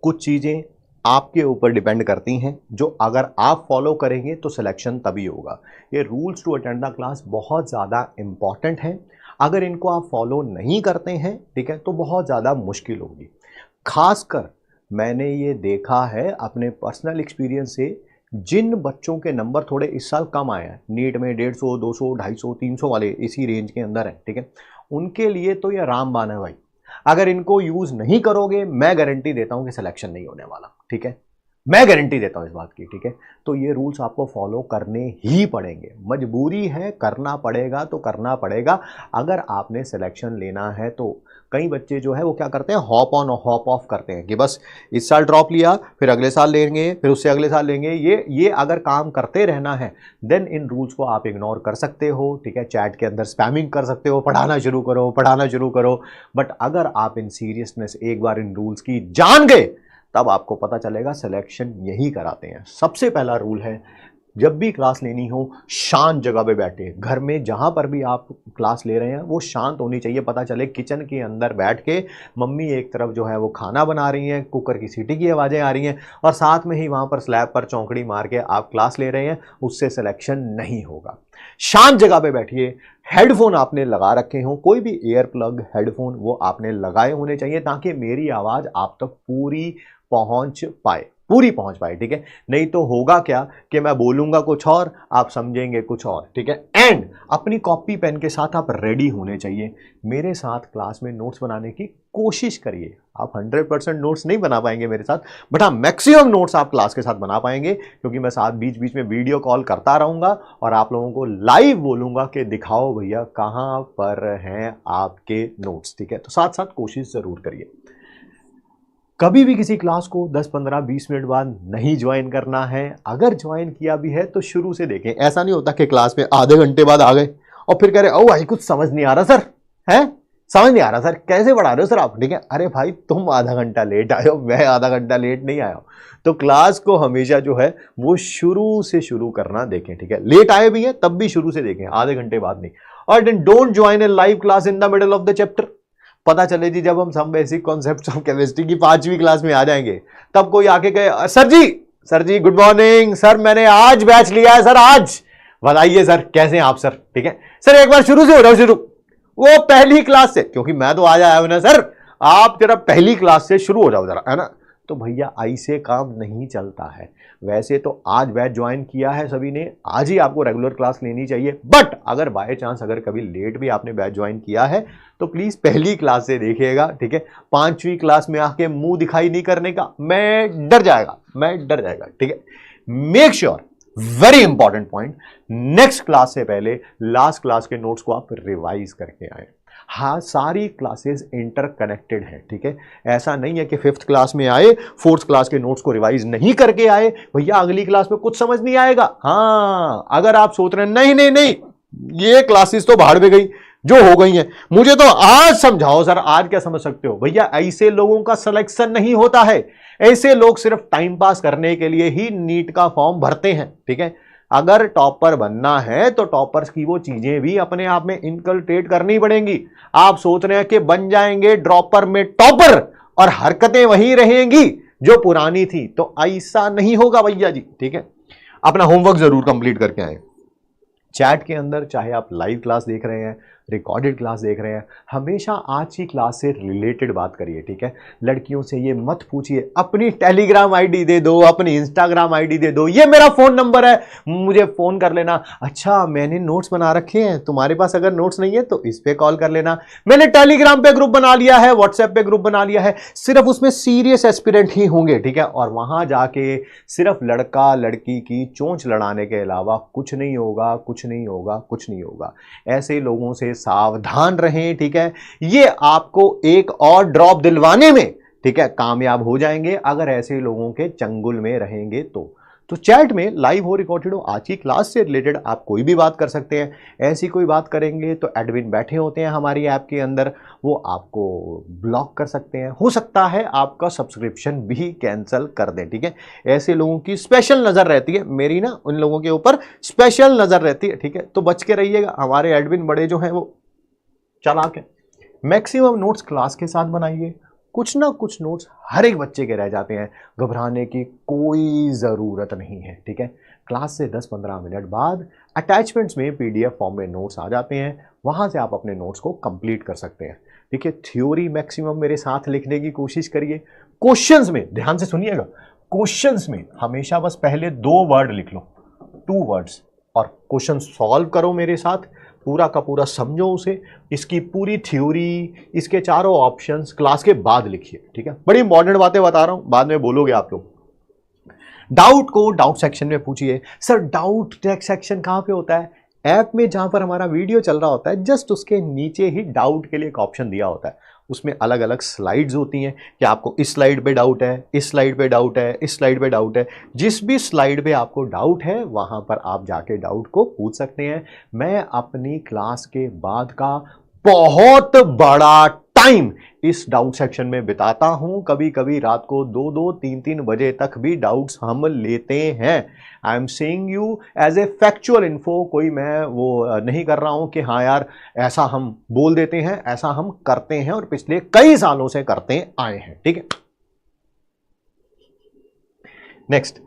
कुछ चीज़ें आपके ऊपर डिपेंड करती हैं, जो अगर आप फॉलो करेंगे तो सिलेक्शन तभी होगा। ये rules to attend the class बहुत ज़्यादा इम्पॉर्टेंट हैं। अगर इनको आप फॉलो नहीं करते हैं, ठीक है, तो बहुत ज़्यादा मुश्किल होगी। खासकर मैंने ये देखा है अपने पर्सनल एक्सपीरियंस से, जिन बच्चों के नंबर थोड़े इस साल कम आए हैं, नीट में 150, 200, 250, 300 वाले इसी रेंज के अंदर हैं, ठीक है, उनके लिए तो ये रामबाण है भाई। अगर इनको यूज़ नहीं करोगे, मैं गारंटी देता हूं कि सिलेक्शन नहीं होने वाला, ठीक है, मैं गारंटी देता हूं इस बात की, ठीक है। तो ये रूल्स आपको फॉलो करने ही पड़ेंगे, मजबूरी है, करना पड़ेगा तो करना पड़ेगा अगर आपने सिलेक्शन लेना है तो। कई बच्चे जो है वो क्या करते हैं, हॉप ऑन और हॉप ऑफ करते हैं कि बस इस साल ड्रॉप लिया, फिर अगले साल लेंगे, फिर उससे अगले साल लेंगे। ये अगर काम करते रहना है, देन इन रूल्स को आप इग्नोर कर सकते हो, ठीक है। चैट के अंदर स्पैमिंग कर सकते हो, पढ़ाना शुरू करो, पढ़ाना शुरू करो। बट अगर आप इन सीरियसनेस एक बार इन रूल्स की जान गए, तब आपको पता चलेगा सिलेक्शन यही कराते हैं। सबसे पहला रूल है, जब भी क्लास लेनी हो शांत जगह पे बैठे। घर में जहां पर भी आप क्लास ले रहे हैं वो शांत होनी चाहिए। पता चले किचन के अंदर बैठ के मम्मी एक तरफ जो है वो खाना बना रही हैं, कुकर की सीटी की आवाज़ें आ रही हैं, और साथ में ही वहां पर स्लैब पर चौंकड़ी मार के आप क्लास ले रहे हैं, उससे सिलेक्शन नहीं होगा। शांत जगह पे बैठिए। हेडफोन आपने लगा रखे हो, कोई भी एयर प्लग हेडफोन वो आपने लगाए होने चाहिए, ताकि मेरी आवाज़ आप तक पूरी पहुंच पाए, ठीक है। नहीं तो होगा क्या कि मैं बोलूंगा कुछ और, आप समझेंगे कुछ और, ठीक है। एंड अपनी कॉपी पेन के साथ आप रेडी होने चाहिए। मेरे साथ क्लास में नोट्स बनाने की कोशिश करिए। आप 100% नोट्स नहीं बना पाएंगे मेरे साथ, बट हाँ मैक्सिमम नोट्स आप क्लास के साथ बना पाएंगे, क्योंकि मैं साथ बीच बीच में वीडियो कॉल करता रहूंगा और आप लोगों को लाइव बोलूंगा कि दिखाओ भैया कहां पर हैं आपके नोट्स, ठीक है। तो साथ साथ कोशिश जरूर करिए। कभी भी किसी क्लास को 10, 15, 20 मिनट बाद नहीं ज्वाइन करना है। अगर ज्वाइन किया भी है तो शुरू से देखें। ऐसा नहीं होता कि क्लास में आधे घंटे बाद आ गए और फिर कह रहे ओ भाई कुछ समझ नहीं आ रहा सर, है समझ नहीं आ रहा सर, कैसे पढ़ा रहे हो सर आप, ठीक है। अरे भाई तुम आधा घंटा लेट आए हो, मैं आधा घंटा लेट नहीं आया हूं। तो क्लास को हमेशा जो है वो शुरू से शुरू करना देखें, ठीक है। लेट आए भी हैं तब भी शुरू से देखें, आधे घंटे बाद नहीं। और then don't join a live class in the middle of the chapter. पता चले जी जब हम some basic concepts of chemistry की 5वीं क्लास में आ जाएंगे, तब कोई आके कहे सर जी गुड मॉर्निंग सर, मैंने आज बैच लिया है सर, आज बताइए सर कैसे हैं आप सर, ठीक है। सर एक बार शुरू से हो जाओ, शुरू वो पहली क्लास से, क्योंकि मैं तो आज आया हूं ना सर, आप जरा पहली क्लास से शुरू हो जाओ जरा, है ना। तो भैया ऐसे काम नहीं चलता है। वैसे तो आज बैच ज्वाइन किया है सभी ने, आज ही आपको रेगुलर क्लास लेनी चाहिए, बट अगर बाय चांस अगर कभी लेट भी आपने बैच ज्वाइन किया है तो प्लीज पहली क्लास से देखिएगा, ठीक है। 5वीं क्लास में आके मुंह दिखाई नहीं करने का, मैं डर जाएगा, ठीक है। Make sure, very important point, next class से पहले लास्ट क्लास के नोट्स को आप रिवाइज करके आए। हाँ सारी क्लासेस इंटरकनेक्टेड है, ठीक है। ऐसा नहीं है कि 5th क्लास में आए 4th क्लास के नोट्स को रिवाइज नहीं करके आए, भैया अगली क्लास में कुछ समझ नहीं आएगा। हाँ अगर आप सोच रहे हैं नहीं ये क्लासेस तो भाड़ में गई जो हो गई हैं, मुझे तो आज समझाओ सर, आज क्या समझ सकते हो, भैया ऐसे लोगों का सिलेक्शन नहीं होता है। ऐसे लोग सिर्फ टाइम पास करने के लिए ही नीट का फॉर्म भरते हैं, ठीक है। अगर टॉपर बनना है तो टॉपर्स की वो चीजें भी अपने आप में इनकल्ट्रेट करनी पड़ेंगी। आप सोच रहे हैं कि बन जाएंगे ड्रॉपर में टॉपर और हरकतें वही रहेंगी जो पुरानी थी, तो ऐसा नहीं होगा भैया जी, ठीक है। अपना होमवर्क जरूर कंप्लीट करके आए। चैट के अंदर चाहे आप लाइव क्लास देख रहे हैं, रिकॉर्डेड क्लास देख रहे हैं, हमेशा आज की क्लास से रिलेटेड बात करिए, ठीक है। लड़कियों से ये मत पूछिए अपनी टेलीग्राम आईडी दे दो, अपनी इंस्टाग्राम आईडी दे दो, ये मेरा फोन नंबर है मुझे फोन कर लेना। अच्छा मैंने नोट्स बना रखे हैं, तुम्हारे पास अगर नोट्स नहीं है तो इस पे कॉल कर लेना। मैंने टेलीग्राम पे ग्रुप बना लिया है, व्हाट्सएप पे ग्रुप बना लिया है, सिर्फ उसमें सीरियस एस्पिरेंट ही होंगे, ठीक है। और वहां जाके सिर्फ लड़का लड़की की चोंच लड़ाने के अलावा कुछ नहीं होगा। ऐसे लोगों से सावधान रहें, ठीक है। ये आपको एक और ड्रॉप दिलवाने में, ठीक है, कामयाब हो जाएंगे अगर ऐसे लोगों के चंगुल में रहेंगे तो चैट में लाइव हो रिकॉर्डेड हो, आज की क्लास से रिलेटेड आप कोई भी बात कर सकते हैं। ऐसी कोई बात करेंगे तो एडमिन बैठे होते हैं हमारी ऐप के अंदर, वो आपको ब्लॉक कर सकते हैं, हो सकता है आपका सब्सक्रिप्शन भी कैंसिल कर दें, ठीक है। ऐसे लोगों की स्पेशल नज़र रहती है, मेरी ना उन लोगों के ऊपर स्पेशल नज़र रहती है, ठीक है। तो बच के रहिएगा, हमारे एडमिन बड़े जो हैं वो चालाक है। मैक्सिमम नोट्स क्लास के साथ बनाइए, कुछ ना कुछ नोट्स हर एक बच्चे के रह जाते हैं, घबराने की कोई ज़रूरत नहीं है, ठीक है। क्लास से 10-15 मिनट बाद अटैचमेंट्स में पीडीएफ फॉर्म में नोट्स आ जाते हैं, वहाँ से आप अपने नोट्स को कंप्लीट कर सकते हैं। देखिए, थ्योरी मैक्सिमम मेरे साथ लिखने की कोशिश करिए। क्वेश्चंस में ध्यान से सुनिएगा, क्वेश्चंस में हमेशा बस पहले 2 वर्ड लिख लो, 2 वर्ड्स, और क्वेश्चन सॉल्व करो मेरे साथ, पूरा का पूरा समझो उसे, इसकी पूरी थ्योरी, इसके चारों ऑप्शंस क्लास के बाद लिखिए, ठीक है। बड़ी इंपॉर्टेंट बातें बता रहा हूं, बाद में बोलोगे आप लोग। डाउट को डाउट सेक्शन में पूछिए। सर डाउट सेक्शन कहां पे होता है? ऐप में जहां पर हमारा वीडियो चल रहा होता है, जस्ट उसके नीचे ही डाउट के लिए एक ऑप्शन दिया होता है। उसमें अलग अलग स्लाइड्स होती हैं कि आपको इस स्लाइड पे डाउट है, इस स्लाइड पे डाउट है, इस स्लाइड पे डाउट है। जिस भी स्लाइड पे आपको डाउट है वहां पर आप जाके डाउट को पूछ सकते हैं। मैं अपनी क्लास के बाद का बहुत बड़ा टाइम इस डाउट सेक्शन में बिताता हूं। कभी कभी रात को 2-2, 3-3 बजे तक भी डाउट्स हम लेते हैं। I am saying you as a factual info, कोई मैं वो नहीं कर रहा हूं कि हाँ यार ऐसा हम बोल देते हैं, ऐसा हम करते हैं और पिछले कई सालों से करते आए हैं, ठीक है। नेक्स्ट,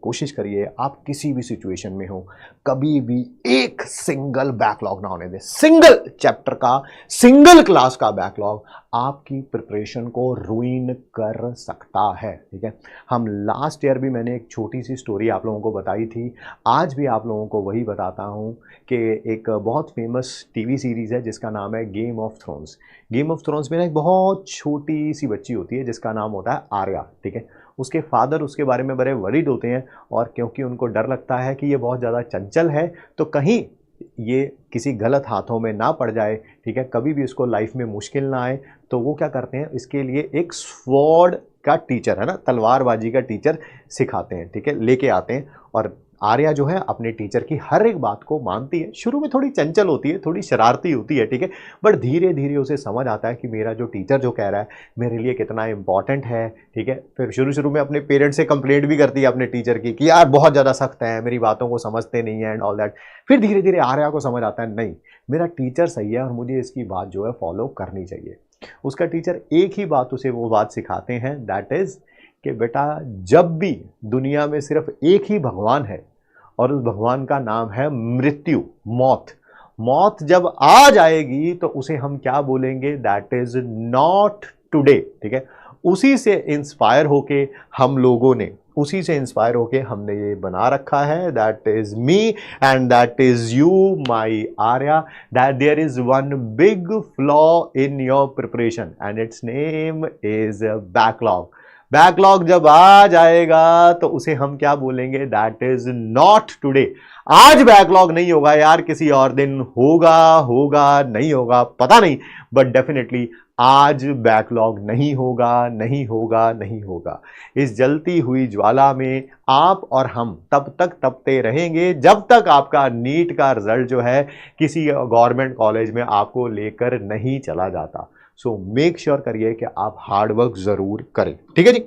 कोशिश करिए आप किसी भी सिचुएशन में हो, कभी भी एक सिंगल बैकलॉग ना होने दें। सिंगल चैप्टर का, सिंगल क्लास का बैकलॉग आपकी प्रिपरेशन को रुइन कर सकता है, ठीक है। हम लास्ट ईयर भी मैंने एक छोटी सी स्टोरी आप लोगों को बताई थी, आज भी आप लोगों को वही बताता हूं कि एक बहुत फेमस टीवी सीरीज़ है जिसका नाम है game of thrones. Game of thrones में ना एक बहुत छोटी सी बच्ची होती है जिसका नाम होता है आर्या, ठीक है। उसके फादर उसके बारे में बड़े वरीड होते हैं, और क्योंकि उनको डर लगता है कि ये बहुत ज़्यादा चंचल है तो कहीं ये किसी गलत हाथों में ना पड़ जाए, ठीक है, कभी भी उसको लाइफ में मुश्किल ना आए, तो वो क्या करते हैं, इसके लिए एक स्वॉर्ड का टीचर है ना, तलवारबाजी का टीचर सिखाते हैं, ठीक है, लेके आते हैं। और आर्या जो है अपने टीचर की हर एक बात को मानती है। शुरू में थोड़ी चंचल होती है, थोड़ी शरारती होती है, ठीक है, बट धीरे धीरे उसे समझ आता है कि मेरा जो टीचर जो कह रहा है मेरे लिए कितना इंपॉर्टेंट है, ठीक है। फिर शुरू में अपने पेरेंट्स से कंप्लेंट भी करती है अपने टीचर की कि यार बहुत ज़्यादा सख्त है, मेरी बातों को समझते नहीं है एंड ऑल दैट। फिर धीरे धीरे आर्या को समझ आता है नहीं, मेरा टीचर सही है और मुझे इसकी बात जो है फॉलो करनी चाहिए। उसका टीचर एक ही बात उसे वो बात सिखाते हैं, दैट इज़ कि बेटा जब भी दुनिया में सिर्फ एक ही भगवान है और उस भगवान का नाम है मृत्यु, मौत, मौत जब आ जाएगी तो उसे हम क्या बोलेंगे, दैट इज नॉट टुडे, ठीक है। उसी से इंस्पायर होके हम लोगों ने, उसी से इंस्पायर होके हमने ये बना रखा है, that is me and that is you my Arya, that there is one big flaw in your preparation and its name is backlog. Backlog जब आ जाएगा तो उसे हम क्या बोलेंगे, दैट इज नॉट टुडे। आज बैकलॉग नहीं होगा यार, किसी और दिन होगा, होगा नहीं होगा पता नहीं, बट डेफिनेटली आज बैकलॉग नहीं होगा, नहीं होगा, नहीं होगा। इस जलती हुई ज्वाला में आप और हम तब तक तपते रहेंगे जब तक आपका नीट का रिजल्ट जो है किसी गवर्नमेंट कॉलेज में आपको लेकर नहीं चला जाता। सो मेक श्योर करिए कि आप हार्डवर्क जरूर करें, ठीक है जी।